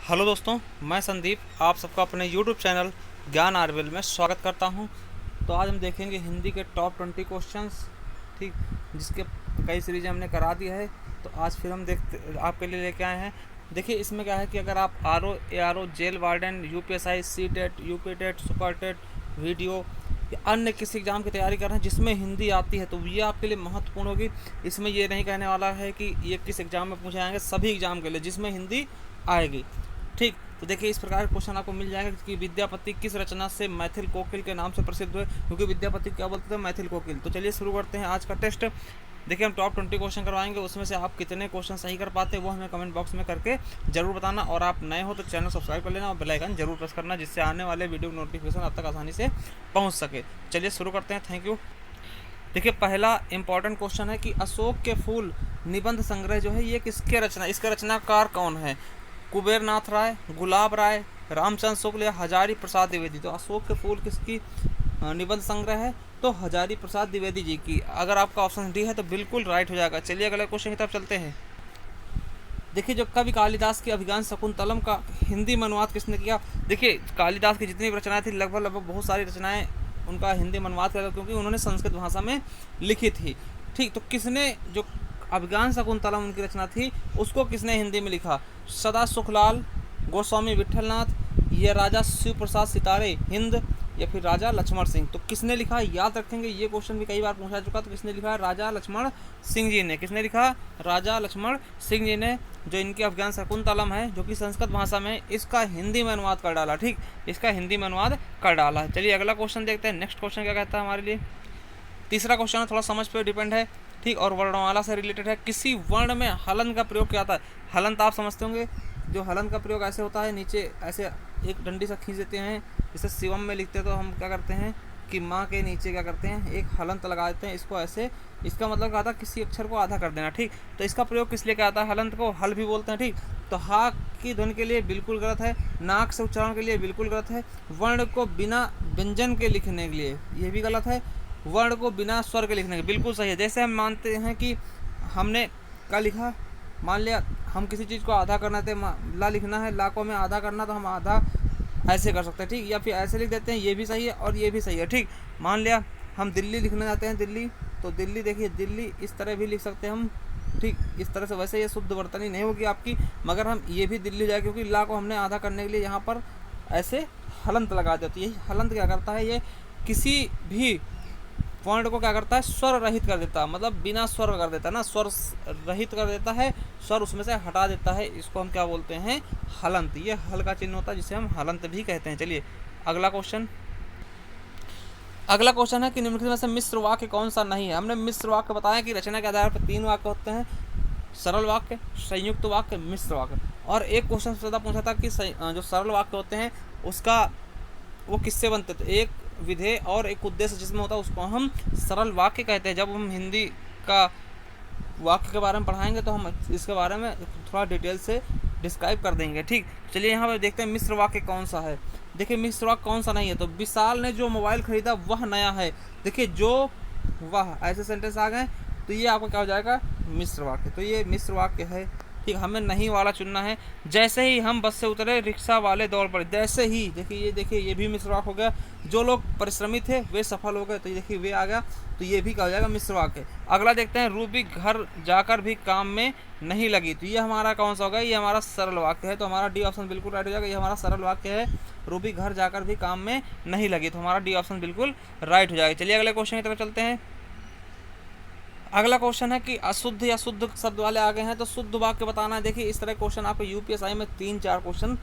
Hello दोस्तों, मैं संदीप आप सबका अपने YouTube चैनल ज्ञान आरवेल में स्वागत करता हूं। तो आज हम देखेंगे हिंदी के टॉप 20 क्वेश्चंस, ठीक, जिसके कई सीरीज हमने करा दिया है। तो आज फिर हम देखते आपके लिए लेके आए हैं। देखिए, इसमें क्या है कि अगर आप RO, ARO, jail warden, UPSI, CTET, UP TET, super TET, video या अन्य किसी एग्ज़ाम की तैयारी कर रहे हैं जिसमें हिंदी आती है, तो ये आपके लिए महत्वपूर्ण होगी। इसमें ये नहीं कहने वाला है कि ये किस एग्ज़ाम में पूछे जाएंगे, सभी एग्ज़ाम के लिए जिसमें हिंदी आएगी, ठीक। तो देखिए, इस प्रकार के क्वेश्चन आपको मिल जाएंगे कि विद्यापति किस रचना से मैथिल कोकिल के नाम से प्रसिद्ध हुए, क्योंकि विद्यापति क्या बोलते थे, मैथिल कोकिल। तो चलिए शुरू करते हैं आज का टेस्ट। देखिए, हम टॉप 20 क्वेश्चन करवाएंगे, उसमें से आप कितने क्वेश्चन सही कर पाते हैं वो हमें कमेंट बॉक्स में करके जरूर बताना। और आप नए हो तो चैनल सब्सक्राइब कर लेना और बेल आइकन जरूर प्रेस करना, जिससे आने वाले वीडियो नोटिफिकेशन आप तक आसानी से पहुँच सके। चलिए शुरू करते हैं। Thank you. देखिए, पहला इंपॉर्टेंट क्वेश्चन है कि अशोक के फूल निबंध संग्रह जो है ये किसके रचना, इसके रचनाकार कौन है? कुबेर नाथ राय, गुलाब राय, रामचंद्र शुक्ल या हजारी प्रसाद द्विवेदी। तो अशोक के फूल किसकी निबंध संग्रह है? तो हजारी प्रसाद द्विवेदी जी की। अगर आपका ऑप्शन डी है तो बिल्कुल राइट हो जाएगा। चलिए अगले क्वेश्चन की तरफ चलते हैं। देखिए, जो कवि कालिदास की अभिज्ञान शकुंतलम का हिंदी में अनुवाद किसने किया? देखिए, कालिदास की जितनी भी रचनाएं थी लगभग बहुत सारी रचनाएं उनका हिंदी में अनुवाद किया, क्योंकि उन्होंने संस्कृत भाषा में लिखी थी, ठीक। तो किसने जो अभिज्ञान शकुंतलम उनकी रचना थी उसको किसने हिंदी में लिखा? सदा सुखलाल, गोस्वामी विठलनाथ, या राजा शिव प्रसाद सितारे हिंद, या फिर राजा लक्ष्मण सिंह। तो किसने लिखा, याद रखेंगे, ये क्वेश्चन भी कई बार पूछा चुका। तो किसने लिखा? राजा लक्ष्मण सिंह जी ने। किसने लिखा? राजा लक्ष्मण सिंह जी ने। जो इनकी अभिज्ञान शकुंतलम है जो कि संस्कृत भाषा में, इसका हिंदी में अनुवाद कर डाला, ठीक, इसका हिंदी में अनुवाद कर डाला है। चलिए अगला क्वेश्चन देखते हैं। नेक्स्ट क्वेश्चन क्या कहता है हमारे लिए? तीसरा क्वेश्चन है, थोड़ा समझ पे डिपेंड है, ठीक, और वर्णमाला से रिलेटेड है। किसी वर्ण में हलन का प्रयोग क्या होता है? हलन तो आप समझते होंगे, जो हलन का प्रयोग ऐसे होता है, नीचे ऐसे एक डंडी से खींच देते हैं, जैसे शिवम में लिखते हैं तो हम क्या करते हैं कि माँ के नीचे क्या करते हैं, एक हलंत लगा देते हैं, इसको ऐसे, इसका मतलब क्या था, किसी अक्षर को आधा कर देना, ठीक। तो इसका प्रयोग किस लिए क्या आता है? हलंत को हल भी बोलते हैं, ठीक। तो हा की ध्वनि के लिए बिल्कुल गलत है, नाक से उच्चारण के लिए बिल्कुल गलत है, वर्ण को बिना व्यंजन के लिखने के लिए ये भी गलत है, वर्ण को बिना स्वर के लिखने के बिल्कुल सही है। जैसे हम मानते हैं कि हमने क्या लिखा, मान लिया हम किसी चीज़ को आधा करना थे, ला लिखना है, ला को हमें आधा करना, तो हम आधा ऐसे कर सकते हैं, ठीक, या फिर ऐसे लिख देते हैं, ये भी सही है और ये भी सही है, ठीक। मान लिया हम दिल्ली लिखना चाहते हैं, दिल्ली, तो दिल्ली, देखिए दिल्ली इस तरह भी लिख सकते हैं हम, ठीक, इस तरह से। वैसे ये शुद्ध वर्तनी नहीं होगी आपकी, मगर हम ये भी दिल्ली जाए, क्योंकि ला को हमने आधा करने के लिए यहाँ पर ऐसे हलंत लगा देते। यही हलंत क्या करता है, ये किसी भी वर्ण को क्या करता है, स्वर रहित कर देता है, मतलब बिना स्वर कर देता है ना, स्वर रहित कर देता है, स्वर उसमें से हटा देता है, इसको हम क्या बोलते हैं? हलंत। ये हल का चिन्ह होता है, जिसे हम हलंत भी कहते हैं। चलिए अगला क्वेश्चन। अगला क्वेश्चन है कि निम्नलिखित में से मिश्र वाक्य कौन सा नहीं है? हमने मिश्र वाक्य बताया कि रचना के आधार पर 3 वाक्य होते हैं, सरल वाक्य, संयुक्त वाक्य, मिश्र वाक्य। और एक क्वेश्चन ज़्यादा पूछा था कि जो सरल वाक्य होते हैं उसका वो किससे बनते थे? एक विधेय और एक उद्देश्य जिसमें होता है उसको हम सरल वाक्य कहते हैं। जब हम हिंदी का वाक्य के बारे में पढ़ाएंगे तो हम इसके बारे में थोड़ा डिटेल से डिस्क्राइब कर देंगे, ठीक। चलिए यहाँ पर देखते हैं मिश्र वाक्य कौन सा है। देखिए, मिश्र वाक्य कौन सा नहीं है? तो विशाल ने जो मोबाइल खरीदा वह नया है। देखिए, जो वह ऐसे सेंटेंस आ गए तो ये आपका क्या हो जाएगा? मिश्र वाक्य। तो ये मिश्र वाक्य है, ठीक। हमें नहीं वाला चुनना है। जैसे ही हम बस से उतरे रिक्शा वाले दौड़ पड़े। जैसे ही, देखिए ये भी मिश्र वाक्य हो गया। जो लोग परिश्रमी थे वे सफल हो गए, तो ये देखिए वे आ गया, तो ये भी कहा जाएगा मिश्र वाक्य। अगला देखते हैं, रूबी घर जाकर भी काम में नहीं लगी। तो ये हमारा कौन सा होगा? ये हमारा सरल वाक्य है, तो हमारा डी ऑप्शन बिल्कुल राइट हो जाएगा। ये हमारा सरल वाक्य है, रूबी घर जाकर भी काम में नहीं लगी, तो हमारा डी ऑप्शन बिल्कुल राइट हो जाएगा। चलिए अगले क्वेश्चन की तरफ चलते हैं। अगला क्वेश्चन है कि अशुद्ध या शुद्ध शब्द वाले आ गए हैं, तो शुद्ध वाक्य बताना है। देखिए, इस तरह क्वेश्चन आपको UPSI में 3-4 क्वेश्चन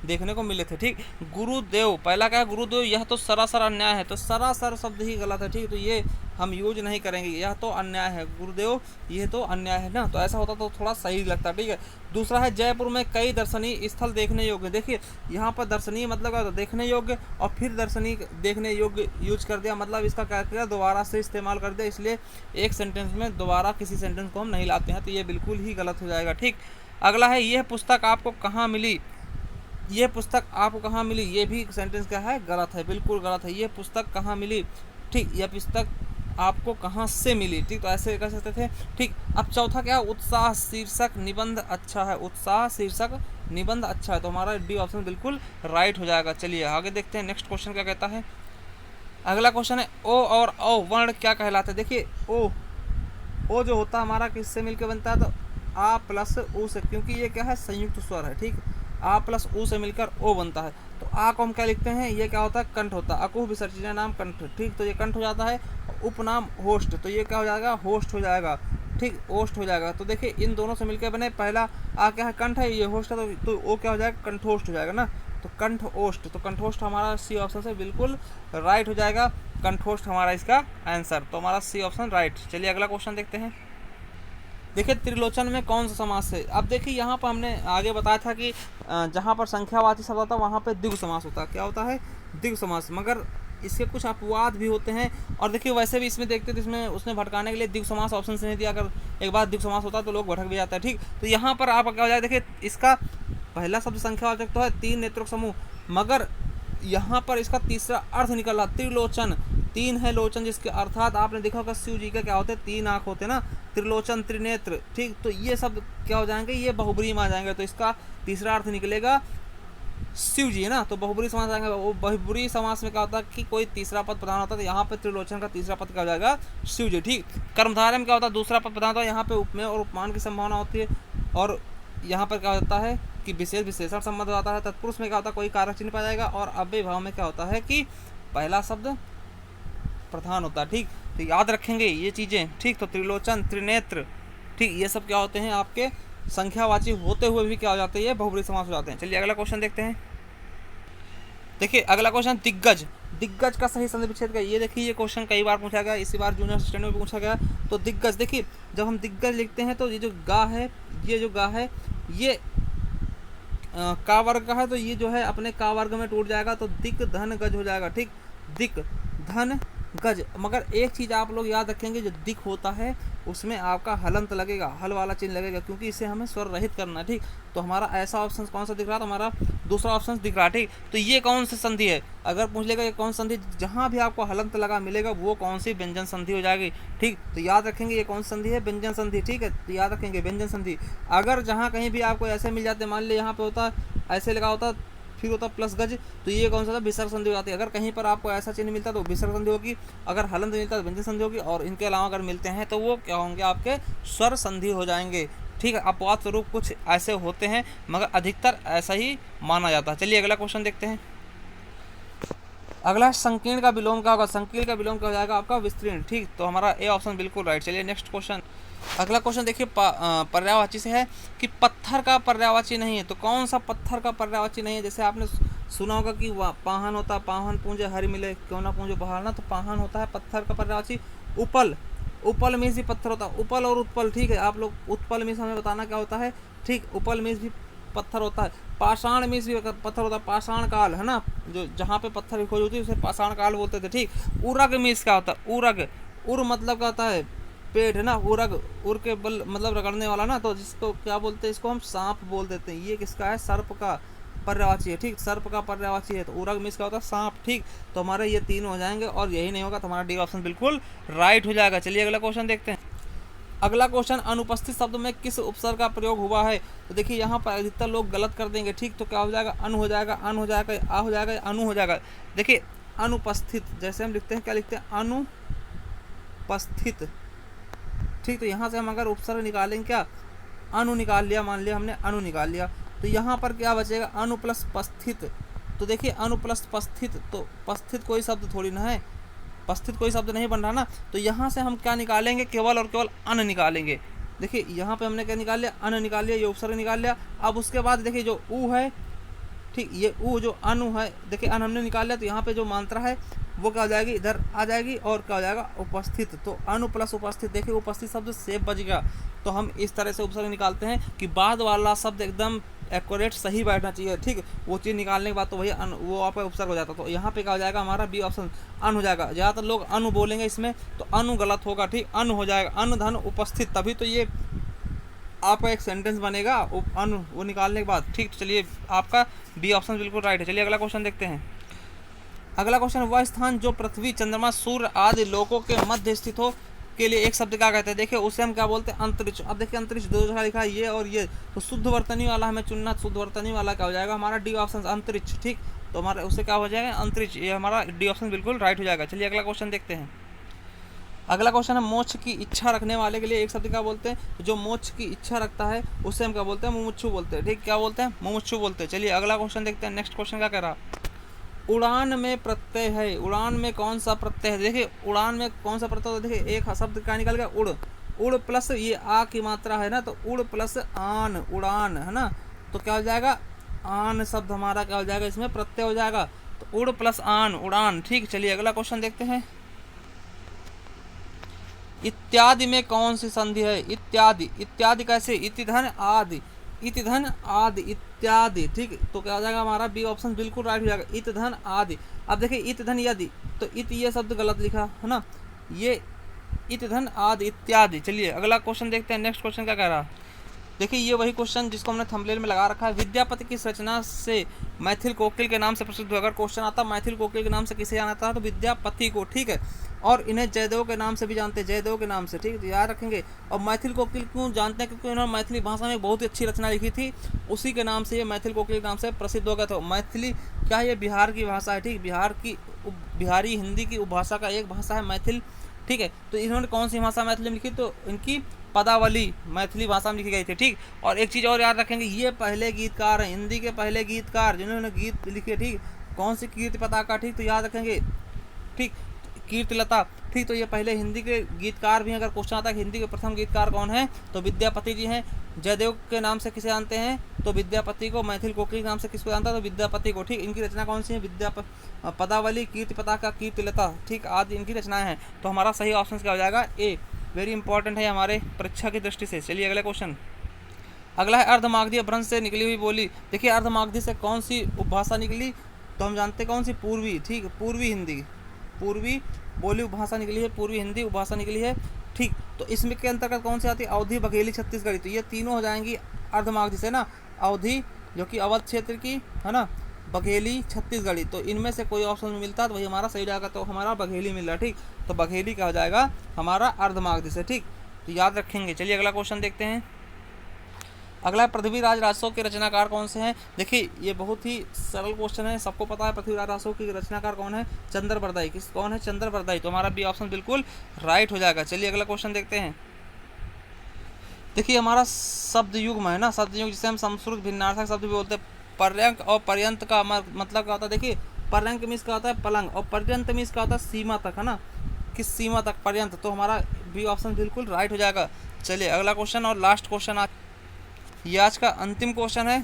देखने को मिले थे, ठीक। गुरुदेव, पहला क्या है? गुरुदेव, यह तो सरासर अन्याय है। तो सरासर शब्द ही गलत है, ठीक, तो ये हम यूज नहीं करेंगे। यह तो अन्याय है, गुरुदेव ये तो अन्याय है ना, तो ऐसा होता तो थोड़ा सही लगता, ठीक है। दूसरा है, जयपुर में कई दर्शनीय स्थल देखने योग्य। देखिए, यहाँ पर दर्शनीय मतलब क्या होता है? देखने योग्य, और फिर दर्शनीय देखने योग्य यूज कर दिया, मतलब इसका क्या किया? दोबारा से इस्तेमाल कर दिया, इसलिए एक सेंटेंस में दोबारा किसी सेंटेंस को हम नहीं लाते हैं, तो ये बिल्कुल ही गलत हो जाएगा, ठीक। अगला है, यह पुस्तक आपको कहाँ मिली? ये पुस्तक आपको कहाँ मिली? ये भी सेंटेंस क्या है? गलत है, बिल्कुल गलत है। ये पुस्तक कहाँ मिली? ठीक, यह पुस्तक आपको कहाँ से मिली, ठीक। तो ऐसे कर सकते थे, ठीक। अब चौथा क्या है, उत्साह शीर्षक निबंध अच्छा है, उत्साह शीर्षक निबंध अच्छा है, तो हमारा डी ऑप्शन बिल्कुल राइट हो जाएगा। चलिए आगे देखते हैं नेक्स्ट क्वेश्चन क्या कहता है। अगला क्वेश्चन है ओ और औ वर्ण क्या कहलाते हैं। देखिए ओ जो होता है हमारा किससे मिलकर बनता है, तो आ प्लस ऊ से, क्योंकि ये क्या है संयुक्त स्वर है, ठीक। आ प्लस ऊ से मिलकर ओ बनता है। तो आ को हम क्या लिखते हैं, ये क्या होता है कंठ होता है, अकुह विसर्जनीय नाम कंठ, ठीक। तो ये कंठ हो जाता है। उपनाम होस्ट, तो ये क्या हो जाएगा होस्ट हो जाएगा, ठीक, होस्ट हो जाएगा। तो देखिए इन दोनों से मिलकर बने, पहला आ क्या है कंठ है, ये होस्ट है, तो वो क्या हो जाएगा कंठोष्ठ हो जाएगा ना, तो कंठ ओष्ठ, तो कंठोष्ठ हमारा सी ऑप्शन से बिल्कुल राइट हो जाएगा। कंठोष्ठ हमारा इसका आंसर, तो हमारा सी ऑप्शन राइट। चलिए अगला क्वेश्चन देखते हैं। देखिए त्रिलोचन में कौन सा समास है। अब देखिए यहाँ पर हमने आगे बताया था कि जहाँ पर संख्यावाची शब्द होता है वहाँ पे द्विगु समास होता है। क्या होता है द्विगु समास, मगर इसके कुछ अपवाद भी होते हैं। और देखिए वैसे भी इसमें देखते तो इसमें उसने भटकाने के लिए द्विगु समास ऑप्शन से नहीं दिया, अगर एक बार द्विगु समास होता है तो लोग भटक भी जाता है, ठीक। तो यहाँ पर आपका क्या हो जाए, देखिए इसका पहला शब्द संख्यावाचक तो है, तीन नेत्रों का समूह, मगर यहाँ पर इसका तीसरा अर्थ निकल रहा त्रिलोचन, तीन है लोचन, जिसके अर्थात आपने देखा होगा शिव जी का क्या होते हैं तीन आंख होते हैं ना, त्रिलोचन त्रिनेत्र, ठीक। तो ये शब्द क्या हो जाएंगे, ये बहुब्री में आ जाएंगे, तो इसका तीसरा अर्थ निकलेगा शिव जी है ना, तो बहुब्री समास आएंगे। वो बहुब्री समास में क्या होता है कि कोई तीसरा पद प्रधान होता है, तो यहाँ पे त्रिलोचन का तीसरा पद क्या हो जाएगा शिव जी, ठीक। कर्मधारय में क्या होता है दूसरा पद प्रधान होता है, यहाँ पे उपमेय और उपमान की संभावना होती है। और यहाँ पर क्या होता है कि विशेष विशेषण संबंध आता है। तत्पुरुष में क्या होता है कोई कारक चिन्ह पाया जाएगा। और अव्यय भाव में क्या होता है कि पहला शब्द प्रधान होता है, ठीक। तो याद रखेंगे ये चीज़ें, ठीक। तो त्रिलोचन त्रिनेत्र, ठीक, ये सब क्या होते हैं आपके संख्यावाची होते हुए भी क्या हो जाते हैं, ये बहुब्री समास हो जाते हैं। चलिए अगला क्वेश्चन देखते हैं। देखिए अगला क्वेश्चन दिग्गज, दिग्गज का सही संधि विच्छेद का, ये देखिए ये क्वेश्चन कई बार पूछा गया, इसी बार जूनियर असिस्टेंट में पूछा गया। तो दिग्गज देखिए जब हम दिग्गज लिखते हैं तो ये जो गा है, ये जो गा है ये का वर्ग का है, तो ये जो है अपने का वर्ग में टूट जाएगा, तो दिक धन गज हो जाएगा, ठीक। दिक धन गज, मगर एक चीज़ आप लोग याद रखेंगे, जो दिक होता है उसमें आपका हलंत लगेगा, हल वाला चिन्ह लगेगा, क्योंकि इसे हमें स्वर रहित करना है, ठीक। तो हमारा ऐसा ऑप्शन कौन सा दिख रहा है, तो हमारा दूसरा ऑप्शन दिख रहा है, ठीक। तो ये कौन सी संधि है, अगर पूछ लेगा ये कौन संधि, जहाँ भी आपको हलंत लगा मिलेगा वो कौन सी व्यंजन संधि हो जाएगी, ठीक। तो याद रखेंगे ये कौन सी संधि है, व्यंजन संधि, ठीक है। तो याद रखेंगे व्यंजन संधि। अगर जहाँ कहीं भी आपको ऐसे मिल जाते, मान ली यहाँ पे होता ऐसे लगा होता फिर होता प्लस गज, तो ये कौन सा था विसर्ग संधि हो जाती है। अगर कहीं पर आपको ऐसा चिन्ह मिलता है तो विसर्ग संधि होगी, अगर हलंत मिलता है तो व्यंजन संधि होगी, और इनके अलावा अगर मिलते हैं तो वो क्या होंगे आपके स्वर संधि हो जाएंगे, ठीक है। अपवाद स्वरूप कुछ ऐसे होते हैं, मगर अधिकतर ऐसा ही माना जाता है। चलिए अगला क्वेश्चन देखते हैं। अगला संकीर्ण का विलोम क्या होगा, संकीर्ण का विलोम क्या हो जाएगा आपका विस्तीर्ण, ठीक। तो हमारा ए ऑप्शन बिल्कुल राइट। चलिए नेक्स्ट क्वेश्चन। अगला क्वेश्चन देखिए पर्यायवाची से है कि पत्थर का पर्यायवाची नहीं है, तो कौन सा पत्थर का पर्यायवाची नहीं है। जैसे आपने सुना होगा कि पाहन होता है, पाहन पूंजे हरि मिले क्यों ना पूंजे बहार ना, तो पाहन होता है पत्थर का पर्यायवाची। उपल, उपल मीन्स भी पत्थर होता है, उपल और उत्पल, ठीक है। आप लोग उत्पल मीन्स हमें बताना क्या होता है, ठीक। उपल मीन्स भी पत्थर होता है, पाषाण मीन्स भी पत्थर होता है, पाषाण काल है ना, जो जहाँ पे पत्थर की खोज होती है उसे पाषाण काल बोलते थे, ठीक। उरग मीन्स क्या होता है, उरग, उर मतलब क्या होता है पेट है ना, उरग, उर के बल मतलब रगड़ने वाला ना, तो जिसको क्या बोलते हैं, इसको हम सांप बोल देते हैं। ये किसका है, सर्प का पर्यायवाची है, ठीक। सर्प का पर्यायवाची है, तो उरग मीन्स क्या होता है सांप, ठीक। तो हमारे ये तीन हो जाएंगे और यही नहीं होगा, तो हमारा डी ऑप्शन बिल्कुल राइट हो जाएगा। चलिए अगला क्वेश्चन देखते हैं। अगला क्वेश्चन अनुपस्थित शब्द में किस उपसर्ग का प्रयोग हुआ है। तो देखिए यहाँ पर अधिकतर लोग गलत कर देंगे, ठीक। तो क्या हो जाएगा अनु हो जाएगा, अन हो जाएगा, आ हो जाएगा, अनु हो जाएगा। देखिए अनुपस्थित जैसे हम लिखते हैं, क्या लिखते हैं अनुपस्थित, ठीक। तो यहाँ से हम अगर उपसर्ग निकालेंगे, क्या अनु निकाल लिया, मान लिया हमने अनु निकाल लिया, तो यहाँ पर क्या बचेगा अनु प्लस पस्थित। तो देखिए अनु प्लस पस्थित, तो पस्थित कोई शब्द थोड़ी ना है, पस्थित कोई शब्द नहीं बन रहा ना, तो यहाँ से हम क्या निकालेंगे, केवल और केवल अन निकालेंगे। देखिए यहाँ पे हमने क्या निकाल लिया, अन निकाल लिया, ये उपसर्ग निकाल लिया। अब उसके बाद देखिए जो ऊ है, ठीक, ये ऊ जो अनु है, देखिए अन हमने निकाल लिया, तो यहाँ पे जो मात्रा है वो क्या हो जाएगी, इधर आ जाएगी, और क्या हो जाएगा उपस्थित। तो अनु प्लस उपस्थित, देखिए उपस्थित शब्द सेफ बच गया। तो हम इस तरह से उपसर्ग निकालते हैं कि बाद वाला शब्द एकदम एक्यूरेट सही बैठना चाहिए, ठीक। वो चीज़ निकालने के बाद तो वही वो आपका उपसर्ग हो जाता है। तो यहाँ पे क्या हो जाएगा हमारा बी ऑप्शन अन हो जाएगा। ज़्यादातर लोग अनु बोलेंगे इसमें, तो अनु गलत होगा, ठीक। अन हो जाएगा, अन धन उपस्थित, तभी तो ये आपका एक सेंटेंस बनेगा अनु वो निकालने के बाद, ठीक। तो चलिए आपका बी ऑप्शन बिल्कुल राइट है। चलिए अगला क्वेश्चन देखते हैं। अगला क्वेश्चन, वह स्थान जो पृथ्वी, चंद्रमा, सूर्य आदि लोकों के मध्य स्थित हो के लिए एक शब्द क्या कहते हैं? देखिए उसे हम क्या बोलते हैं? अंतरिक्ष। अब देखिए अंतरिक्ष दो जगह लिखा है, ये और ये, तो शुद्ध वर्तनी वाला हमें चुनना। शुद्ध वर्तनी वाला क्या हो जाएगा हमारा? डी ऑप्शन, अंतरिक्ष। ठीक, तो हमारा उससे क्या हो जाएगा? अंतरिक्ष। ये हमारा डी ऑप्शन बिल्कुल राइट हो जाएगा। चलिए अगला क्वेश्चन देखते हैं। अगला क्वेश्चन है, मोक्ष की इच्छा रखने वाले के लिए एक शब्द क्या बोलते हैं? जो मोक्ष की इच्छा रखता है उससे हम क्या बोलते हैं? मुमुक्षु बोलते हैं। ठीक, क्या बोलते हैं? मुमुक्षु बोलते हैं। चलिए अगला क्वेश्चन देखते हैं। नेक्स्ट क्वेश्चन क्या कह रहा? उड़ान में प्रत्यय है, उड़ान में कौन सा प्रत्यय है? देखिए उड़ान में कौन सा प्रत्यय होता है? देखिए एक शब्द क्या निकल गया? उड़। उड़ प्लस ये आ की मात्रा है ना, तो उड़ प्लस आन, उड़ान, है ना, तो क्या हो जाएगा? आन शब्द हमारा क्या हो जाएगा? इसमें प्रत्यय हो जाएगा, तो उड़ प्लस आन, उड़ान। ठीक, चलिए अगला क्वेश्चन देखते हैं। इत्यादि में कौन सी संधि है? इत्यादि, इत्यादि कैसे? इति धन आदि, इति धन आदि, इत्यादि। ठीक, तो क्या हो जाएगा हमारा? बी ऑप्शन बिल्कुल राइट हो जाएगा, इत धन आदि। अब देखिए इत धन यदि, तो इत ये शब्द गलत लिखा है ना, ये इत धन आदि इत्यादि। चलिए अगला क्वेश्चन देखते हैं। नेक्स्ट क्वेश्चन क्या कह रहा? देखिए ये वही क्वेश्चन जिसको हमने थंबनेल में लगा रखा है। विद्यापति की रचना से मैथिल कोकिल के नाम से प्रसिद्ध। अगर क्वेश्चन आता मैथिल कोकिल के नाम से किसे जाना था? तो विद्यापति को। ठीक है, और इन्हें जयदेव के नाम से भी जानते हैं, जयदेव के नाम से। ठीक, याद रखेंगे। और मैथिल कोकिल क्यों जानते हैं? क्योंकि उन्होंने मैथिली भाषा में बहुत ही अच्छी रचना लिखी थी, उसी के नाम से ये मैथिल कोकिल के नाम से प्रसिद्ध हो गया था। मैथिली क्या है? ये बिहार की भाषा है। ठीक, बिहार की बिहारी हिंदी की उपभाषा का एक भाषा है मैथिल। ठीक है, तो इन्होंने कौन सी भाषा मैथिली में लिखी? तो इनकी पदावली मैथिली भाषा में लिखी गई थी। ठीक, और एक चीज़ और याद रखेंगे, ये पहले गीतकार हैं, हिंदी के पहले गीतकार जिन्होंने गीत लिखे। ठीक, कौन सी? कीर्ति पताका। ठीक, तो याद रखेंगे। ठीक, कीर्तिलता। ठीक, तो ये पहले हिंदी के गीतकार भी हैं। अगर क्वेश्चन आता है कि हिंदी के प्रथम गीतकार कौन है, तो विद्यापति जी हैं। जयदेव के नाम से किसे जानते हैं? तो विद्यापति को। मैथिल कोकिल के नाम से किसको जानता है? तो विद्यापति को। ठीक, इनकी रचना कौन सी है? पदावली, कीर्ति पताका, कीर्तिलता। ठीक, आदि इनकी रचनाएं हैं। तो हमारा सही ऑप्शन क्या हो जाएगा? ए। वेरी इंपॉर्टेंट है हमारे परीक्षा की दृष्टि से। चलिए अगला क्वेश्चन। अगला है, अर्धमागधी अपभ्रंश से निकली हुई बोली। देखिए अर्धमागधी से कौन सी उपभाषा निकली? तो हम जानते हैं कौन सी? पूर्वी। ठीक, पूर्वी हिंदी, पूर्वी बोली उपभाषा निकली है, पूर्वी हिंदी उपभाषा निकली है। ठीक, तो इसमें के अंतर्गत कौन सी आती है? अवधी, बघेली, छत्तीसगढ़ी। तो ये तीनों हो जाएंगी अर्धमागधी से ना। अवधी जो कि अवध क्षेत्र की है ना, बघेली, छत्तीसगढ़ी। तो इनमें से कोई ऑप्शन मिलता है तो वही हमारा सही जाएगा। तो हमारा बघेली मिल रहा है। ठीक, तो बघेली क्या हो जाएगा? हमारा अर्धमागधी से। ठीक, तो याद रखेंगे। चलिए अगला क्वेश्चन देखते हैं। अगला है, पृथ्वीराज राजसो के रचनाकार कौन से हैं? देखिए ये बहुत ही सरल क्वेश्चन है, सबको पता है पृथ्वीराज राजसो के रचनाकार कौन है? चंद्रबरदाई। किस कौन है? चंद्रबरदाई। तो हमारा बी ऑप्शन बिल्कुल राइट हो जाएगा। चलिए अगला क्वेश्चन देखते हैं। देखिए हमारा शब्द युग्म है ना, शब्द युग्म जिसे हम संस्कृत भिन्नार्थक शब्द भी बोलते हैं। पर्यंक और पर्यंत का मतलब क्या होता है? देखिए पर्यंक मीन्स क्या होता है? पलंग, और पर्यंत मीन्स क्या होता है? सीमा तक, है ना, किस सीमा तक? पर्यंत। तो हमारा बी ऑप्शन बिल्कुल राइट हो जाएगा। चलिए अगला क्वेश्चन और लास्ट क्वेश्चन ये आज का अंतिम क्वेश्चन है।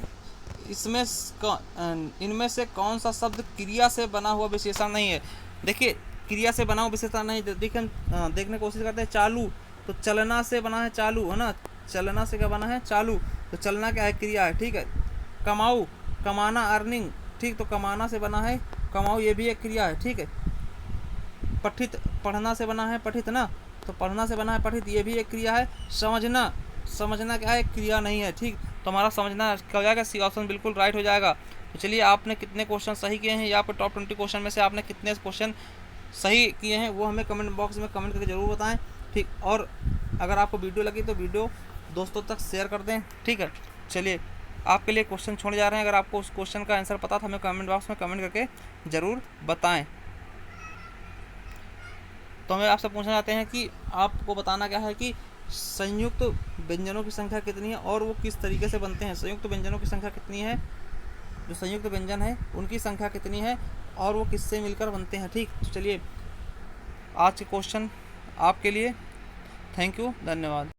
इनमें से कौन सा शब्द क्रिया से बना हुआ विशेषण नहीं है? देखिए क्रिया से बना हुआ विशेषण नहीं, देखिए देखने की कोशिश करते हैं। चालू, तो चलना से बना है चालू, है ना, चलना से क्या बना है? चालू। तो चलना क्या है? क्रिया है। ठीक है, कमाऊ, कमाना, अर्निंग। ठीक, तो कमाना से बना है कमाऊ, ये भी एक क्रिया है। ठीक है, पठित, पढ़ना से बना है पठित ना, तो पढ़ना से बना है पठित, ये भी एक क्रिया है। समझना, समझना क्या है? क्रिया नहीं है। ठीक, तो हमारा समझना क्या हो जाएगा? सी ऑप्शन बिल्कुल राइट हो जाएगा। तो चलिए आपने कितने क्वेश्चन सही किए हैं, या आपके टॉप 20 क्वेश्चन में से आपने कितने क्वेश्चन सही किए हैं, वो हमें कमेंट बॉक्स में कमेंट करके ज़रूर बताएं। ठीक, और अगर आपको वीडियो लगी तो वीडियो दोस्तों तक शेयर कर दें। ठीक है, चलिए आपके लिए क्वेश्चन छोड़े जा रहे हैं। अगर आपको उस क्वेश्चन का आंसर पता था, हमें कमेंट बॉक्स में कमेंट करके ज़रूर बताएं। तो हमें आपसे पूछना चाहते हैं कि आपको बताना क्या है कि संयुक्त व्यंजनों की संख्या कितनी है और वो किस तरीके से बनते हैं। संयुक्त व्यंजनों की संख्या कितनी है? जो संयुक्त व्यंजन है उनकी संख्या कितनी है और वो किससे मिलकर बनते हैं। ठीक, तो चलिए आज के क्वेश्चन आपके लिए। थैंक यू, धन्यवाद।